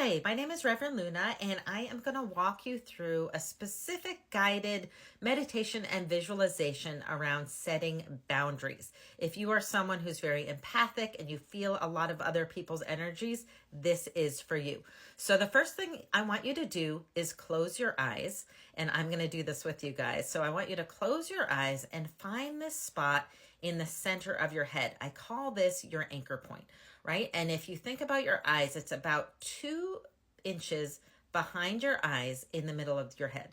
Hi, my name is Reverend Luna, and I am going to walk you through a specific guided meditation and visualization around setting boundaries. If you are someone who's very empathic and you feel a lot of other people's energies, this is for you. So, the first thing I want you to do is close your eyes, and I'm going to do this with you guys. So, I want you to close your eyes and find this spot in the center of your head. I call this your anchor point, right? And if you think about your eyes, it's about 2 inches behind your eyes in the middle of your head.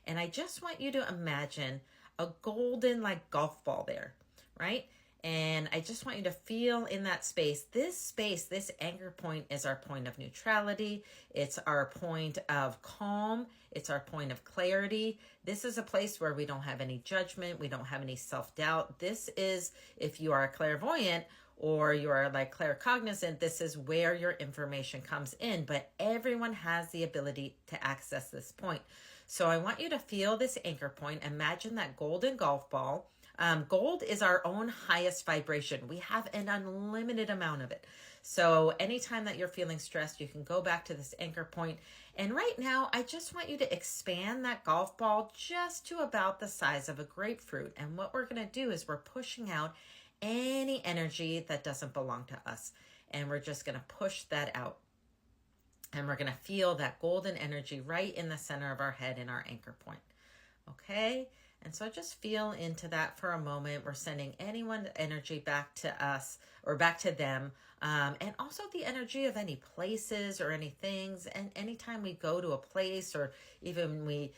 And I just want you to imagine a golden, like, golf ball there, right? And I just want you to feel in that space, this anchor point is our point of neutrality. It's our point of calm. It's our point of clarity. This is a place where we don't have any judgment. We don't have any self-doubt. This is, if you are a clairvoyant or you are like claircognizant, this is where your information comes in. But everyone has the ability to access this point. So I want you to feel this anchor point. Imagine that golden golf ball. Gold is our own highest vibration. We have an unlimited amount of it. So anytime that you're feeling stressed, you can go back to this anchor point. And right now, I just want you to expand that golf ball just to about the size of a grapefruit. And what we're going to do is we're pushing out any energy that doesn't belong to us. And we're just going to push that out. And we're going to feel that golden energy right in the center of our head in our anchor point. Okay? And so just feel into that for a moment. We're sending anyone's energy back to us or back to them. And also the energy of any places or any things. And anytime we go to a place or even we,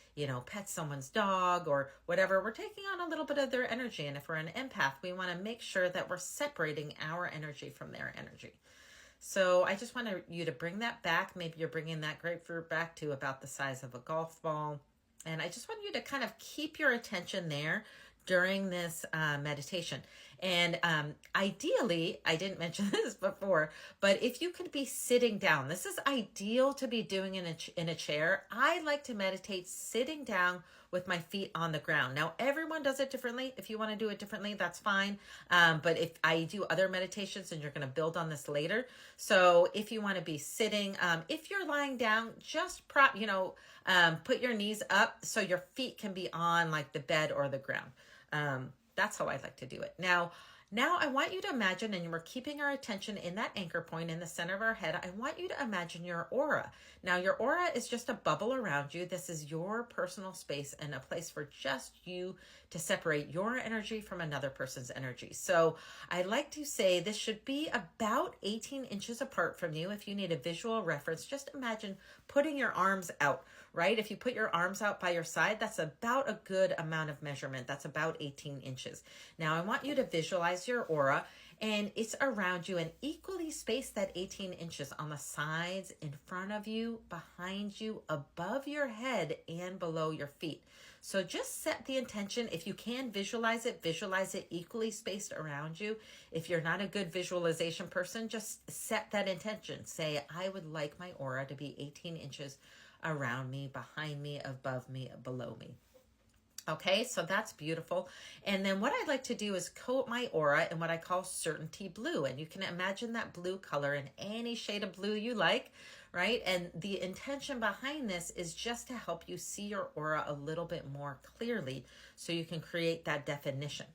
pet someone's dog or whatever, we're taking on a little bit of their energy. And if we're an empath, we want to make sure that we're separating our energy from their energy. So I just want you to bring that back. Maybe you're bringing that grapefruit back to about the size of a golf ball. And I just want you to kind of keep your attention there during this meditation. And ideally, I didn't mention this before, but if you could be sitting down, this is ideal to be doing in a chair. I like to meditate sitting down with my feet on the ground. Now, everyone does it differently. If you want to do it differently, that's fine. But if I do other meditations, and you're going to build on this later. So if you want to be sitting, if you're lying down, just put your knees up so your feet can be on like the bed or the ground. That's how I like to do it. Now I want you to imagine, and we're keeping our attention in that anchor point in the center of our head. I want you to imagine your aura. Now, your aura is just a bubble around you. This is your personal space and a place for just you to separate your energy from another person's energy. So I like to say this should be about 18 inches apart from you. If you need a visual reference, just imagine putting your arms out, right? If you put your arms out by your side, that's about a good amount of measurement. That's about 18 inches. Now, I want you to visualize your aura, and it's around you and equally spaced that 18 inches on the sides, in front of you, behind you, above your head, and below your feet. So just set the intention. If you can visualize it equally spaced around you. If you're not a good visualization person, just set that intention. Say, I would like my aura to be 18 inches around me, behind me, above me, below me. Okay, so that's beautiful. And then what I like to do is coat my aura in what I call certainty blue. And you can imagine that blue color in any shade of blue you like, right? And the intention behind this is just to help you see your aura a little bit more clearly so you can create that definition.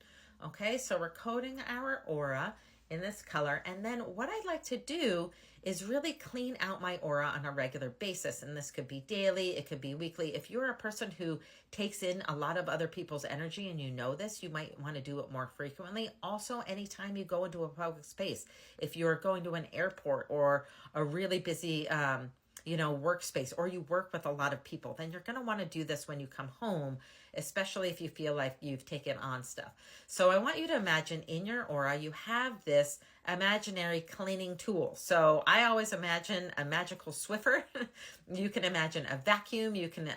Okay, so we're coating our aura in this color. And then what I like to do is really clean out my aura on a regular basis. And this could be daily, it could be weekly. If you're a person who takes in a lot of other people's energy and you know this, you might want to do it more frequently. Also, anytime you go into a public space, if you're going to an airport or a really busy workspace, or you work with a lot of people, then you're going to want to do this when you come home, especially if you feel like you've taken on stuff. So I want you to imagine in your aura, you have this imaginary cleaning tool. So I always imagine a magical Swiffer. You can imagine a vacuum. You can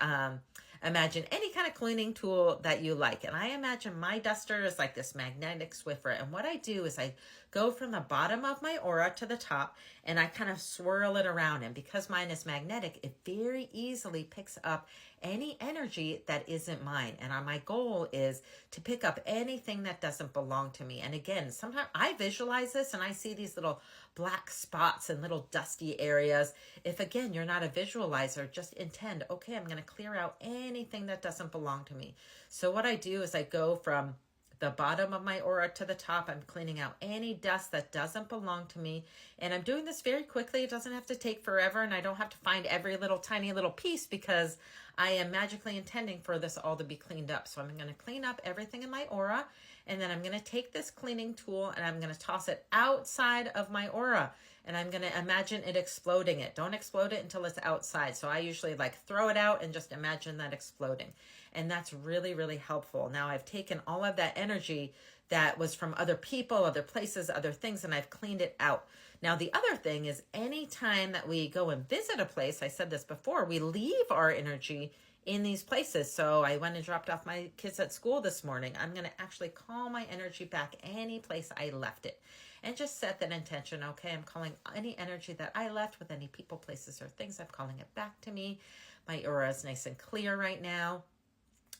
imagine any kind of cleaning tool that you like. And I imagine my duster is like this magnetic Swiffer. And what I do is I go from the bottom of my aura to the top, and I kind of swirl it around. And because mine is magnetic, it very easily picks up any energy that isn't mine. And my goal is to pick up anything that doesn't belong to me. And again, sometimes I visualize this and I see these little black spots and little dusty areas. If again, you're not a visualizer, just intend, okay, I'm going to clear out anything that doesn't belong to me. So what I do is I go from the bottom of my aura to the top. I'm cleaning out any dust that doesn't belong to me. And I'm doing this very quickly. It doesn't have to take forever, and I don't have to find every little tiny little piece because I am magically intending for this all to be cleaned up. So I'm going to clean up everything in my aura, and then I'm going to take this cleaning tool and I'm going to toss it outside of my aura. And I'm going to imagine it exploding it. Don't explode it until it's outside. So I usually like throw it out and just imagine that exploding. And that's really, really helpful. Now I've taken all of that energy that was from other people, other places, other things, and I've cleaned it out. Now, the other thing is anytime that we go and visit a place, I said this before, we leave our energy in these places. So I went and dropped off my kids at school this morning. I'm going to actually call my energy back any place I left it. And just set that intention. Okay, I'm calling any energy that I left with any people, places, or things. I'm calling it back to me. My aura is nice and clear right now.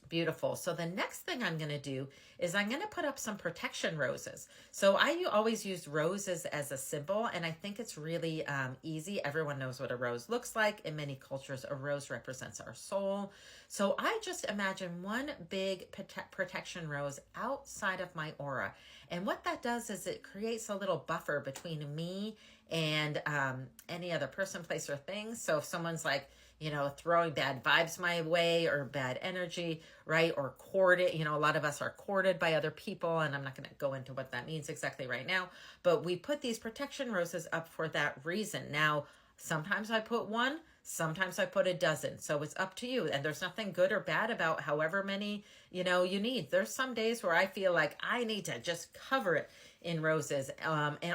Beautiful. So the next thing I'm going to do is I'm going to put up some protection roses. So I always use roses as a symbol, and I think it's really easy. Everyone knows what a rose looks like. In many cultures, a rose represents our soul. So I just imagine one big protection rose outside of my aura. And what that does is it creates a little buffer between me and any other person, place, or thing. So if someone's like, throwing bad vibes my way or bad energy, right? Or courted, a lot of us are courted by other people, and I'm not going to go into what that means exactly right now, but we put these protection roses up for that reason. Now, sometimes I put one, sometimes I put a dozen. So it's up to you. And there's nothing good or bad about however many, you need. There's some days where I feel like I need to just cover it in roses,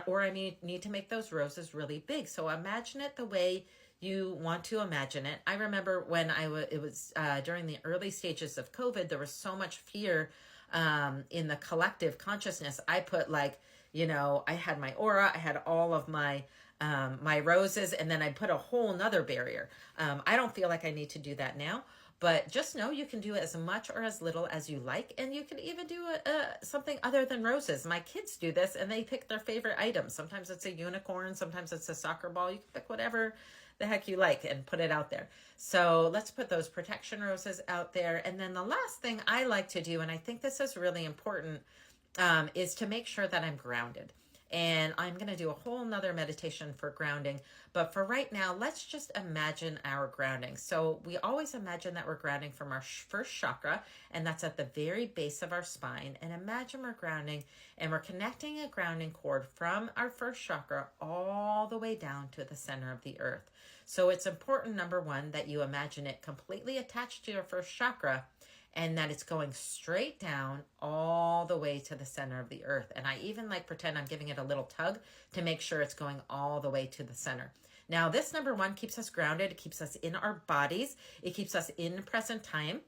or I need to make those roses really big. So imagine it the way you want to imagine it. I remember when it was during the early stages of COVID, there was so much fear in the collective consciousness. I put I had my aura, I had all of my roses, and then I put a whole nother barrier. I don't feel like I need to do that now, but just know you can do as much or as little as you like, and you can even do something other than roses. My kids do this, and they pick their favorite items. Sometimes it's a unicorn, sometimes it's a soccer ball. You can pick whatever the heck you like and put it out there. So let's put those protection roses out there. And then the last thing I like to do, and I think this is really important, is to make sure that I'm grounded. And I'm going to do a whole nother meditation for grounding. But for right now, let's just imagine our grounding. So we always imagine that we're grounding from our first chakra, and that's at the very base of our spine. And imagine we're grounding, and we're connecting a grounding cord from our first chakra all the way down to the center of the earth. So it's important, number one, that you imagine it completely attached to your first chakra, and that it's going straight down all the way to the center of the earth. And I even pretend I'm giving it a little tug to make sure it's going all the way to the center. Now, this number one keeps us grounded. It keeps us in our bodies. It keeps us in present time.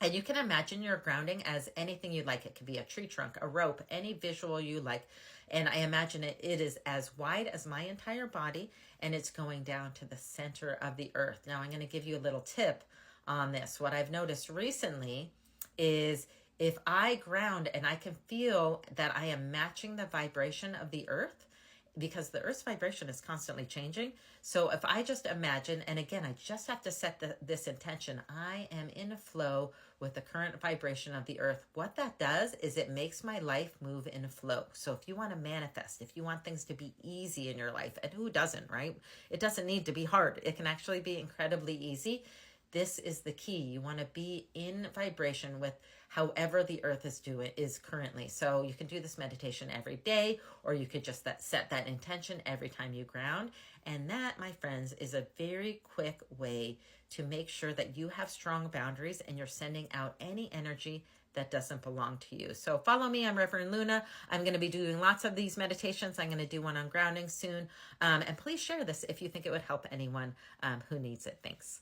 And you can imagine your grounding as anything you like. It could be a tree trunk, a rope, any visual you like. And I imagine it is as wide as my entire body, and it's going down to the center of the earth. Now, I'm going to give you a little tip on this. What I've noticed recently is if I ground and I can feel that I am matching the vibration of the earth, because the earth's vibration is constantly changing. So if I just imagine, and again, I just have to set this intention, I am in a flow with the current vibration of the earth. What that does is it makes my life move in a flow. So if you want to manifest, if you want things to be easy in your life, and who doesn't, right? It doesn't need to be hard. It can actually be incredibly easy. This is the key. You want to be in vibration with however the earth is currently. So you can do this meditation every day, or you could just set that intention every time you ground. And that, my friends, is a very quick way to make sure that you have strong boundaries and you're sending out any energy that doesn't belong to you. So follow me. I'm Reverend Luna. I'm going to be doing lots of these meditations. I'm going to do one on grounding soon. And please share this if you think it would help anyone who needs it. Thanks.